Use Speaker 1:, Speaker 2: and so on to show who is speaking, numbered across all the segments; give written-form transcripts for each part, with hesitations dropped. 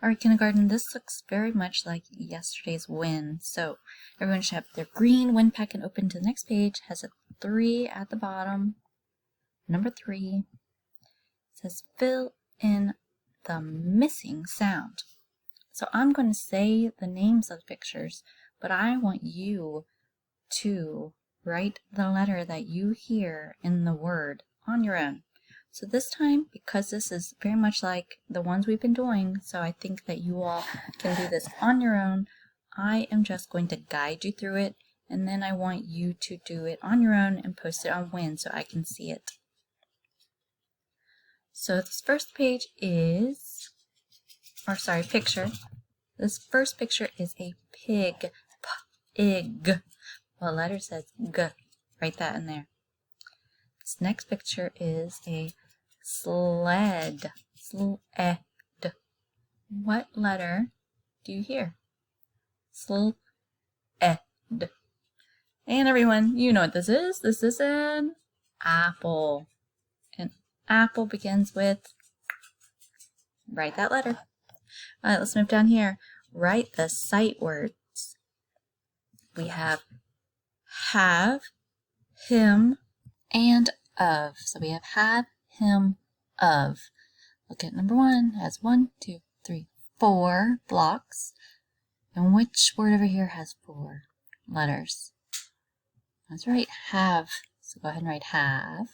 Speaker 1: All right, kindergarten, this looks very much like yesterday's win. So everyone should have their green win packet open to the next page. Has a 3 at the bottom. Number 3 says fill in the missing sound. So I'm going to say the names of the pictures, but I want you to write the letter that you hear in the word on your own. So this time, because this is very much like the ones we've been doing, so I think that you all can do this on your own, I am just going to guide you through it, and then I want you to do it on your own and post it on Win so I can see it. So this first page is, picture. This first picture is a pig. Pig. Well, letter says G. Write that in there. This next picture is a sled. Sled. What letter do you hear? Sled. And everyone, you know what this is. This is an apple. An apple begins with, write that letter. All right, let's move down here. Write the sight words. We have, him, and of. So we have, him, of. Look at number 1. It has 1, 2, 3, 4 blocks. And which word over here has 4 letters? That's right, have. So go ahead and write have.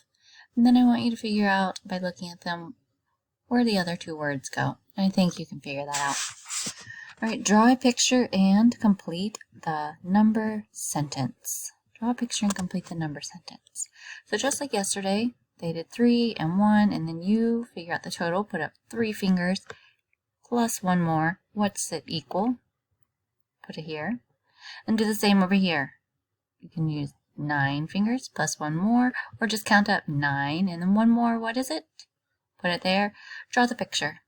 Speaker 1: And then I want you to figure out, by looking at them, where the other 2 words go. I think you can figure that out. All right, draw a picture and complete the number sentence. Draw a picture and complete the number sentence. So just like yesterday, they did 3 and 1, and then you figure out the total, put up 3 fingers, plus 1 more. What's it equal? Put it here. And do the same over here. You can use 9 fingers plus 1 more, or just count up 9 and then 1 more. What is it? Put it there. Draw the picture.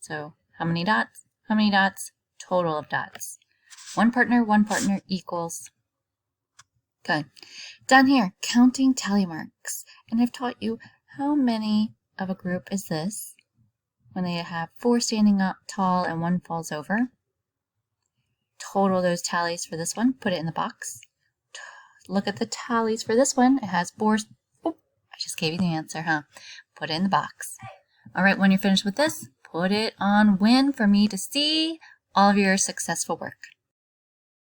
Speaker 1: So how many dots? How many dots? Total of dots. 1 partner equals. Good. Down here, counting tally marks. And I've taught you how many of a group is this when they have 4 standing up tall and 1 falls over. Total those tallies for this one. Put it in the box. Look at the tallies for this one. It has 4. Oh, I just gave you the answer, huh? Put it in the box. All right, when you're finished with this, put it on Win for me to see all of your successful work.